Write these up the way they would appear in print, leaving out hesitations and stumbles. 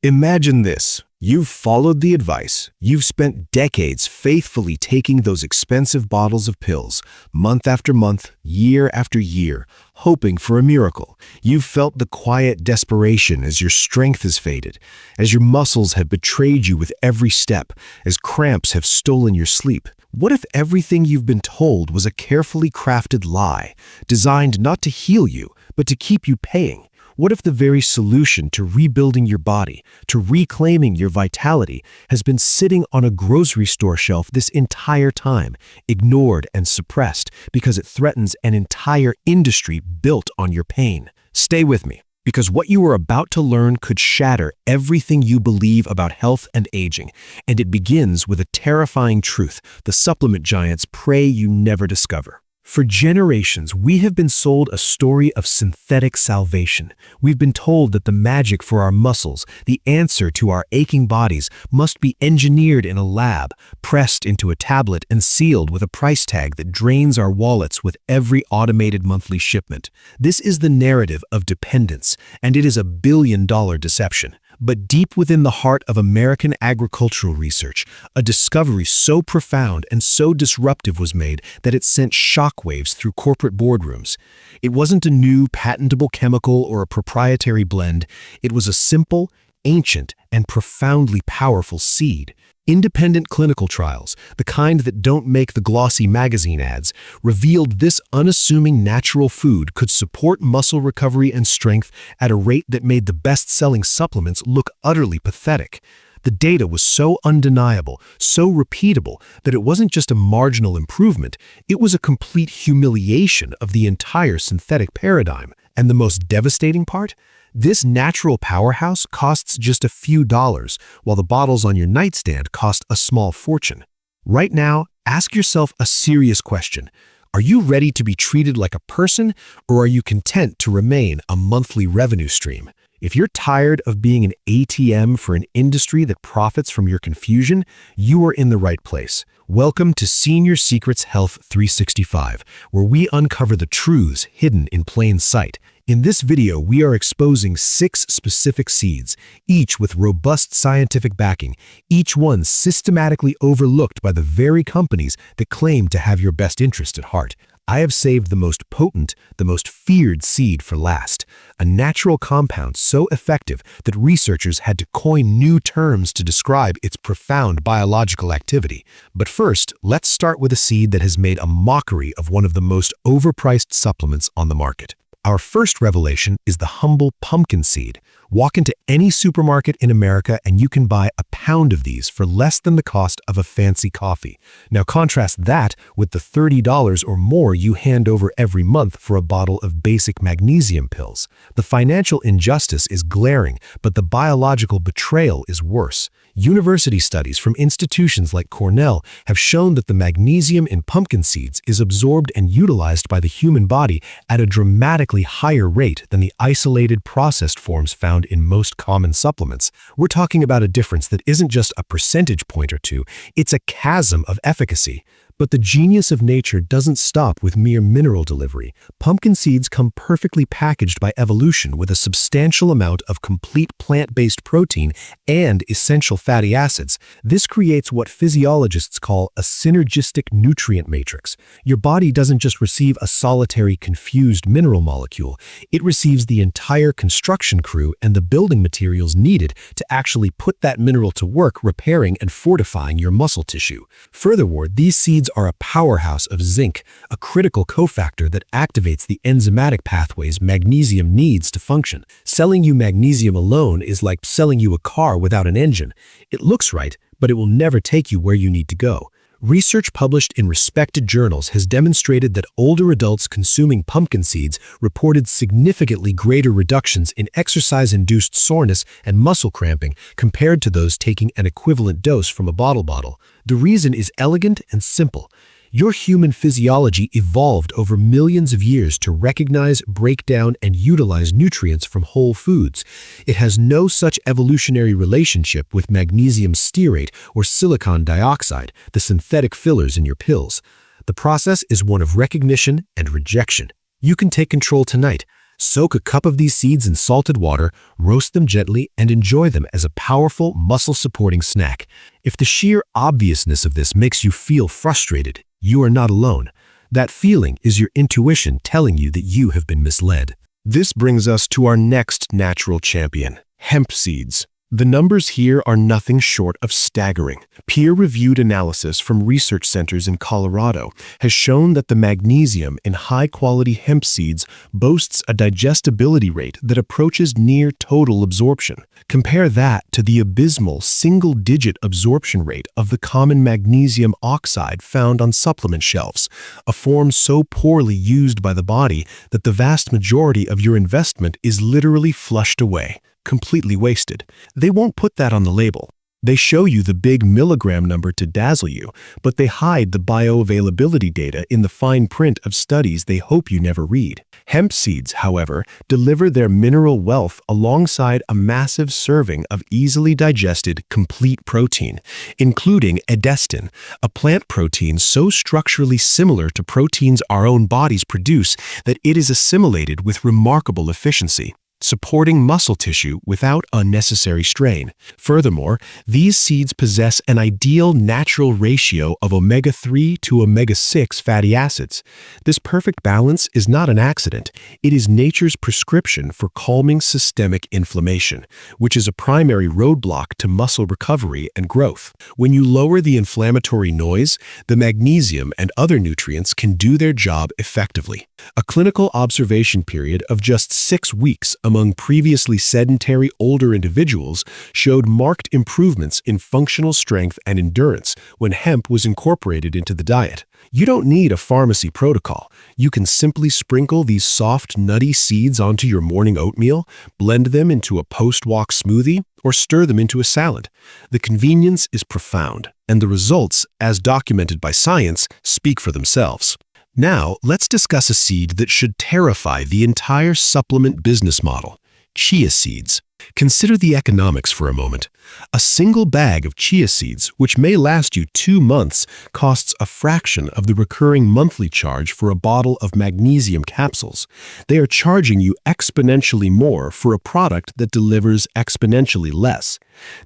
Imagine this. You've followed the advice. You've spent decades faithfully taking those expensive bottles of pills, month after month, year after year, hoping for a miracle. You've felt the quiet desperation as your strength has faded, as your muscles have betrayed you with every step, as cramps have stolen your sleep. What if everything you've been told was a carefully crafted lie, designed not to heal you, but to keep you paying? What if the very solution to rebuilding your body, to reclaiming your vitality, has been sitting on a grocery store shelf this entire time, ignored and suppressed because it threatens an entire industry built on your pain? Stay with me, because what you are about to learn could shatter everything you believe about health and aging, and it begins with a terrifying truth the supplement giants pray you never discover. For generations, we have been sold a story of synthetic salvation. We've been told that the magic for our muscles, the answer to our aching bodies, must be engineered in a lab, pressed into a tablet, and sealed with a price tag that drains our wallets with every automated monthly shipment. This is the narrative of dependence, and it is a billion-dollar deception. But deep within the heart of American agricultural research, a discovery so profound and so disruptive was made that it sent shockwaves through corporate boardrooms. It wasn't a new patentable chemical or a proprietary blend. It was a simple, ancient, and profoundly powerful seed. Independent clinical trials, the kind that don't make the glossy magazine ads, revealed this unassuming natural food could support muscle recovery and strength at a rate that made the best-selling supplements look utterly pathetic. The data was so undeniable, so repeatable, that it wasn't just a marginal improvement, it was a complete humiliation of the entire synthetic paradigm. And the most devastating part? This natural powerhouse costs just a few dollars, while the bottles on your nightstand cost a small fortune. Right now, ask yourself a serious question. Are you ready to be treated like a person, or are you content to remain a monthly revenue stream? If you're tired of being an ATM for an industry that profits from your confusion, you are in the right place. Welcome to Senior Secrets Health 365, where we uncover the truths hidden in plain sight. In this video, we are exposing 6 specific seeds, each with robust scientific backing, each one systematically overlooked by the very companies that claim to have your best interest at heart. I have saved the most potent, the most feared seed for last, a natural compound so effective that researchers had to coin new terms to describe its profound biological activity. But first, let's start with a seed that has made a mockery of one of the most overpriced supplements on the market. Our first revelation is the humble pumpkin seed. Walk into any supermarket in America and you can buy a pound of these for less than the cost of a fancy coffee. Now contrast that with the $30 or more you hand over every month for a bottle of basic magnesium pills. The financial injustice is glaring, but the biological betrayal is worse. University studies from institutions like Cornell have shown that the magnesium in pumpkin seeds is absorbed and utilized by the human body at a dramatically higher rate than the isolated processed forms found in most common supplements. We're talking about a difference that isn't just a percentage point or two, it's a chasm of efficacy. But the genius of nature doesn't stop with mere mineral delivery. Pumpkin seeds come perfectly packaged by evolution with a substantial amount of complete plant-based protein and essential fatty acids. This creates what physiologists call a synergistic nutrient matrix. Your body doesn't just receive a solitary, confused mineral molecule. It receives the entire construction crew and the building materials needed to actually put that mineral to work repairing and fortifying your muscle tissue. Furthermore, these seeds are a powerhouse of zinc, a critical cofactor that activates the enzymatic pathways magnesium needs to function. Selling you magnesium alone is like selling you a car without an engine. It looks right, but it will never take you where you need to go. Research published in respected journals has demonstrated that older adults consuming pumpkin seeds reported significantly greater reductions in exercise-induced soreness and muscle cramping compared to those taking an equivalent dose from a bottle. The reason is elegant and simple. Your human physiology evolved over millions of years to recognize, break down, and utilize nutrients from whole foods. It has no such evolutionary relationship with magnesium stearate or silicon dioxide, the synthetic fillers in your pills. The process is one of recognition and rejection. You can take control tonight. Soak a cup of these seeds in salted water, roast them gently, and enjoy them as a powerful, muscle-supporting snack. If the sheer obviousness of this makes you feel frustrated, you are not alone. That feeling is your intuition telling you that you have been misled. This brings us to our next natural champion, hemp seeds. The numbers here are nothing short of staggering. Peer-reviewed analysis from research centers in Colorado has shown that the magnesium in high-quality hemp seeds boasts a digestibility rate that approaches near total absorption. Compare that to the abysmal single-digit absorption rate of the common magnesium oxide found on supplement shelves, a form so poorly used by the body that the vast majority of your investment is literally flushed away, completely wasted. They won't put that on the label. They show you the big milligram number to dazzle you, but they hide the bioavailability data in the fine print of studies they hope you never read. Hemp seeds, however, deliver their mineral wealth alongside a massive serving of easily digested, complete protein, including edestin, a plant protein so structurally similar to proteins our own bodies produce that it is assimilated with remarkable efficiency, supporting muscle tissue without unnecessary strain. Furthermore, these seeds possess an ideal natural ratio of omega-3 to omega-6 fatty acids. This perfect balance is not an accident. It is nature's prescription for calming systemic inflammation, which is a primary roadblock to muscle recovery and growth. When you lower the inflammatory noise, the magnesium and other nutrients can do their job effectively. A clinical observation period of just 6 weeks among previously sedentary older individuals showed marked improvements in functional strength and endurance when hemp was incorporated into the diet. You don't need a pharmacy protocol. You can simply sprinkle these soft, nutty seeds onto your morning oatmeal, blend them into a post-walk smoothie, or stir them into a salad. The convenience is profound, and the results, as documented by science, speak for themselves. Now, let's discuss a seed that should terrify the entire supplement business model: chia seeds. Consider the economics for a moment. A single bag of chia seeds, which may last you 2 months, costs a fraction of the recurring monthly charge for a bottle of magnesium capsules. They are charging you exponentially more for a product that delivers exponentially less.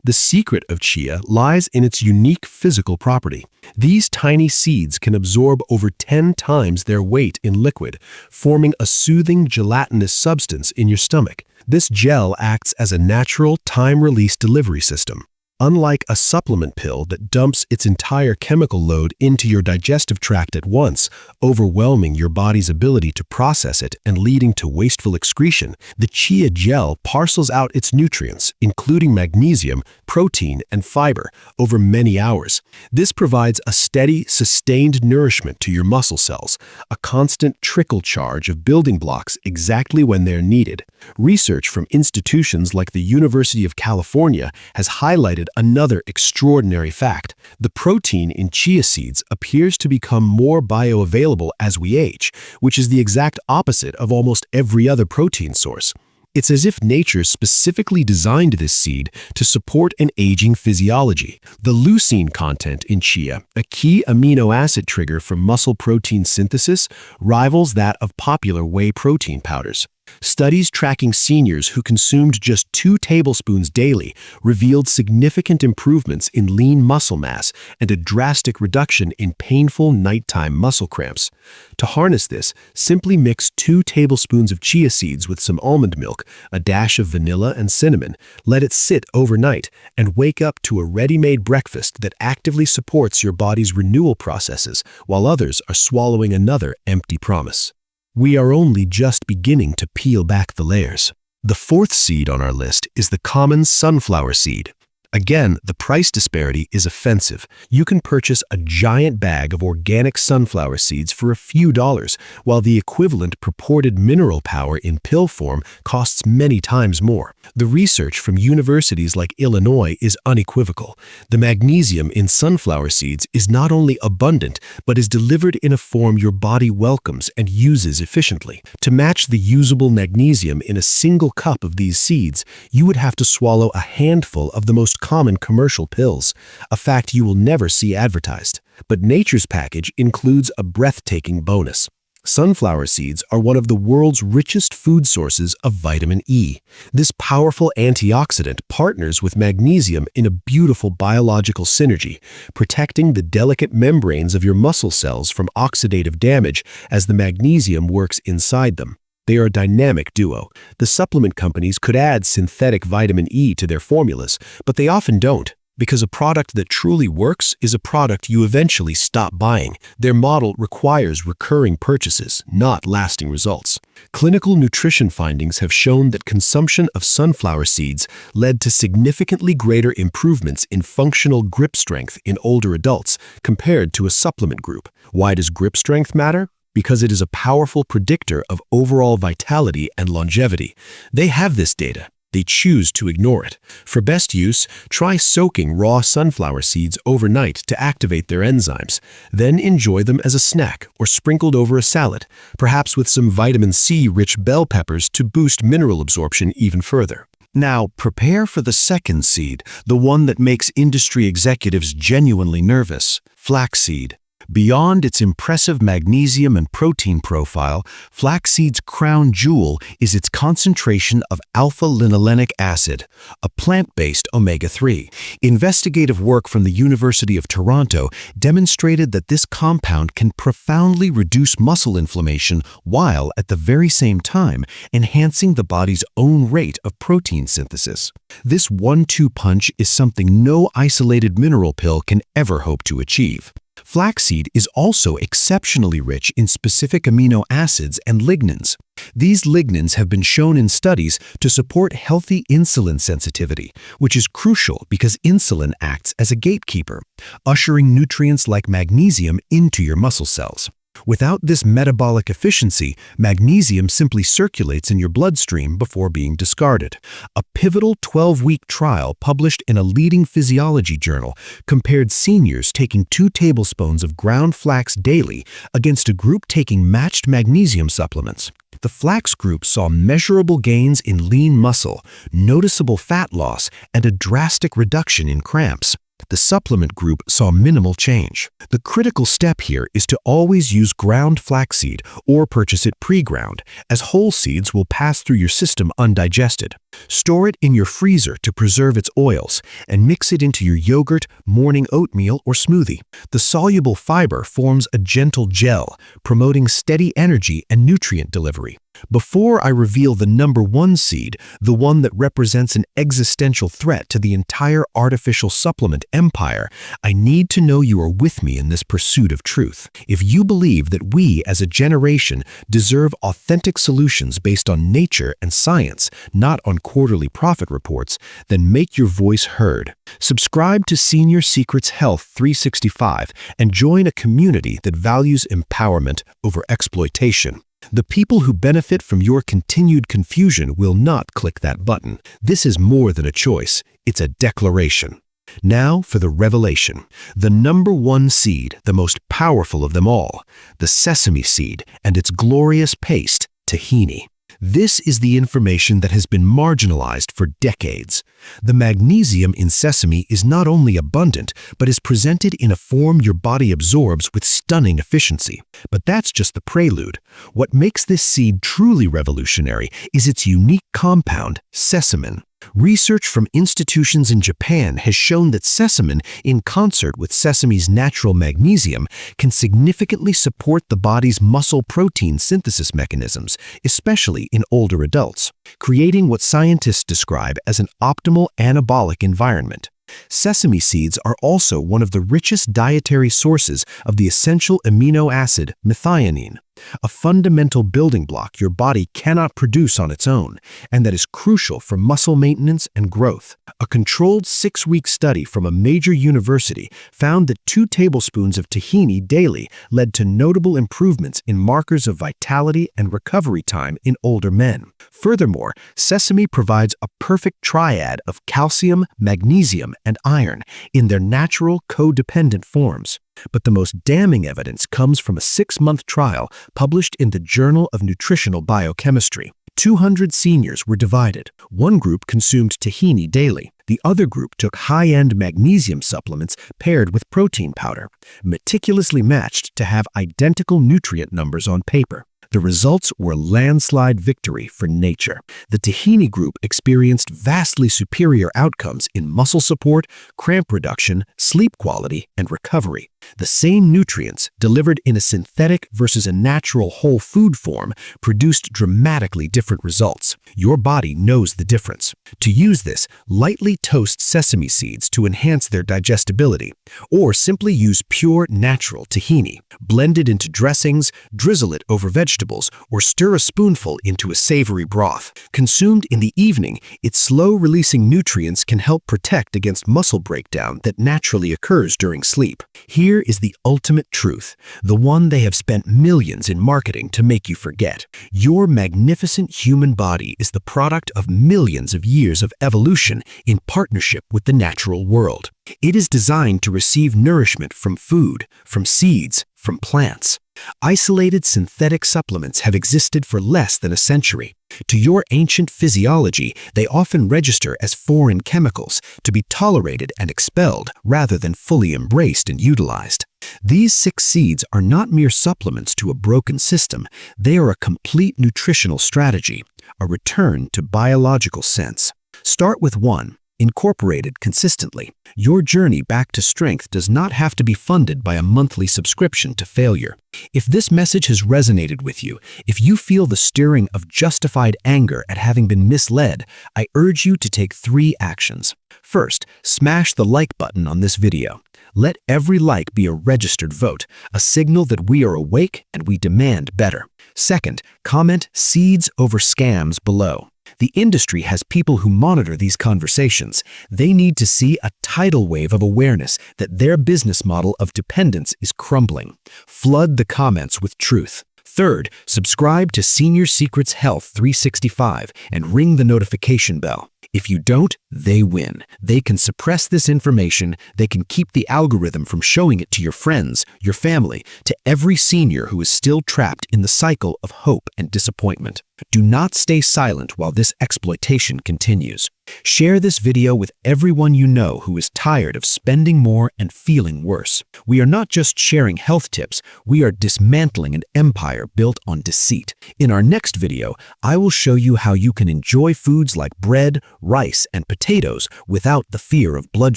The secret of chia lies in its unique physical property. These tiny seeds can absorb over 10 times their weight in liquid, forming a soothing gelatinous substance in your stomach. This gel acts as a natural time-release delivery system. Unlike a supplement pill that dumps its entire chemical load into your digestive tract at once, overwhelming your body's ability to process it and leading to wasteful excretion, the chia gel parcels out its nutrients, including magnesium, protein, and fiber, over many hours. This provides a steady, sustained nourishment to your muscle cells, a constant trickle charge of building blocks exactly when they're needed. Research from institutions like the University of California has highlighted another extraordinary fact. The protein in chia seeds appears to become more bioavailable as we age, which is the exact opposite of almost every other protein source. It's as if nature specifically designed this seed to support an aging physiology. The leucine content in chia, a key amino acid trigger for muscle protein synthesis, rivals that of popular whey protein powders. Studies tracking seniors who consumed just 2 tablespoons daily revealed significant improvements in lean muscle mass and a drastic reduction in painful nighttime muscle cramps. To harness this, simply mix 2 tablespoons of chia seeds with some almond milk, a dash of vanilla and cinnamon, let it sit overnight, and wake up to a ready-made breakfast that actively supports your body's renewal processes while others are swallowing another empty promise. We are only just beginning to peel back the layers. The 4th seed on our list is the common sunflower seed. Again, the price disparity is offensive. You can purchase a giant bag of organic sunflower seeds for a few dollars, while the equivalent purported mineral power in pill form costs many times more. The research from universities like Illinois is unequivocal. The magnesium in sunflower seeds is not only abundant, but is delivered in a form your body welcomes and uses efficiently. To match the usable magnesium in a single cup of these seeds, you would have to swallow a handful of the most common commercial pills, a fact you will never see advertised. But nature's package includes a breathtaking bonus: Sunflower seeds are one of the world's richest food sources of vitamin E. This powerful antioxidant partners with magnesium in a beautiful biological synergy, protecting the delicate membranes of your muscle cells from oxidative damage as the magnesium works inside them. They are a dynamic duo. The supplement companies could add synthetic vitamin E to their formulas, but they often don't, because a product that truly works is a product you eventually stop buying. Their model requires recurring purchases, not lasting results. Clinical nutrition findings have shown that consumption of sunflower seeds led to significantly greater improvements in functional grip strength in older adults compared to a supplement group. Why does grip strength matter? Because it is a powerful predictor of overall vitality and longevity. They have this data. They choose to ignore it. For best use, try soaking raw sunflower seeds overnight to activate their enzymes. Then enjoy them as a snack or sprinkled over a salad, perhaps with some vitamin C-rich bell peppers to boost mineral absorption even further. Now, prepare for the second seed, the one that makes industry executives genuinely nervous: flaxseed. Beyond its impressive magnesium and protein profile, flaxseed's crown jewel is its concentration of alpha-linolenic acid, a plant-based omega-3. Investigative work from the University of Toronto demonstrated that this compound can profoundly reduce muscle inflammation while, at the very same time, enhancing the body's own rate of protein synthesis. This one-two punch is something no isolated mineral pill can ever hope to achieve. Flaxseed is also exceptionally rich in specific amino acids and lignans. These lignans have been shown in studies to support healthy insulin sensitivity, which is crucial because insulin acts as a gatekeeper, ushering nutrients like magnesium into your muscle cells. Without this metabolic efficiency, magnesium simply circulates in your bloodstream before being discarded. A pivotal 12-week trial published in a leading physiology journal compared seniors taking 2 tablespoons of ground flax daily against a group taking matched magnesium supplements. The flax group saw measurable gains in lean muscle, noticeable fat loss, and a drastic reduction in cramps. The supplement group saw minimal change. The critical step here is to always use ground flaxseed or purchase it pre-ground, as whole seeds will pass through your system undigested. Store it in your freezer to preserve its oils and mix it into your yogurt, morning oatmeal, or smoothie. The soluble fiber forms a gentle gel, promoting steady energy and nutrient delivery. Before I reveal the number 1 seed, the one that represents an existential threat to the entire artificial supplement empire, I need to know you are with me in this pursuit of truth. If you believe that we as a generation deserve authentic solutions based on nature and science, not on quarterly profit reports, then make your voice heard. Subscribe to Senior Secrets Health 365 and join a community that values empowerment over exploitation. The people who benefit from your continued confusion will not click that button. This is more than a choice, it's a declaration. Now for the revelation. The number 1 seed, the most powerful of them all, the sesame seed and its glorious paste, tahini. This is the information that has been marginalized for decades. The magnesium in sesame is not only abundant, but is presented in a form your body absorbs with stunning efficiency. But that's just the prelude. What makes this seed truly revolutionary is its unique compound, sesamin. Research from institutions in Japan has shown that sesamin, in concert with sesame's natural magnesium, can significantly support the body's muscle protein synthesis mechanisms, especially in older adults, creating what scientists describe as an optimal anabolic environment. Sesame seeds are also one of the richest dietary sources of the essential amino acid methionine, a fundamental building block your body cannot produce on its own, and that is crucial for muscle maintenance and growth. A controlled 6-week study from a major university found that 2 tablespoons of tahini daily led to notable improvements in markers of vitality and recovery time in older men. Furthermore, sesame provides a perfect triad of calcium, magnesium, and iron in their natural codependent forms. But the most damning evidence comes from a 6-month trial published in the Journal of Nutritional Biochemistry. 200 seniors were divided. One group consumed tahini daily. The other group took high-end magnesium supplements paired with protein powder, meticulously matched to have identical nutrient numbers on paper. The results were a landslide victory for nature. The tahini group experienced vastly superior outcomes in muscle support, cramp reduction, sleep quality, and recovery. The same nutrients, delivered in a synthetic versus a natural whole food form, produced dramatically different results. Your body knows the difference. To use this, lightly toast sesame seeds to enhance their digestibility, or simply use pure natural tahini. Blend it into dressings, drizzle it over vegetables, or stir a spoonful into a savory broth. Consumed in the evening, its slow-releasing nutrients can help protect against muscle breakdown that naturally occurs during sleep. Here is the ultimate truth, the one they have spent millions in marketing to make you forget. Your magnificent human body is the product of millions of years of evolution in partnership with the natural world. It is designed to receive nourishment from food, from seeds, from plants. Isolated synthetic supplements have existed for less than a century. To your ancient physiology, they often register as foreign chemicals, to be tolerated and expelled rather than fully embraced and utilized. These 6 seeds are not mere supplements to a broken system. They are a complete nutritional strategy, a return to biological sense. Start with 1. Incorporated consistently. Your journey back to strength does not have to be funded by a monthly subscription to failure. If this message has resonated with you, if you feel the stirring of justified anger at having been misled, I urge you to take 3 actions. First, smash the like button on this video. Let every like be a registered vote, a signal that we are awake and we demand better. Second, comment "seeds over scams" below. The industry has people who monitor these conversations. They need to see a tidal wave of awareness that their business model of dependence is crumbling. Flood the comments with truth. Third, subscribe to Senior Secrets Health 365 and ring the notification bell. If you don't, they win. They can suppress this information. They can keep the algorithm from showing it to your friends, your family, to every senior who is still trapped in the cycle of hope and disappointment. Do not stay silent while this exploitation continues. Share this video with everyone you know who is tired of spending more and feeling worse. We are not just sharing health tips, we are dismantling an empire built on deceit. In our next video, I will show you how you can enjoy foods like bread, rice, and potatoes without the fear of blood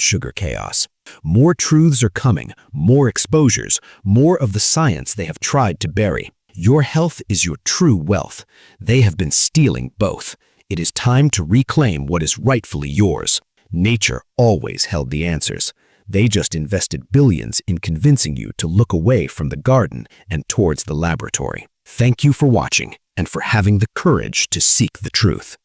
sugar chaos. More truths are coming, more exposures, more of the science they have tried to bury. Your health is your true wealth. They have been stealing both. It is time to reclaim what is rightfully yours. Nature always held the answers. They just invested billions in convincing you to look away from the garden and towards the laboratory. Thank you for watching and for having the courage to seek the truth.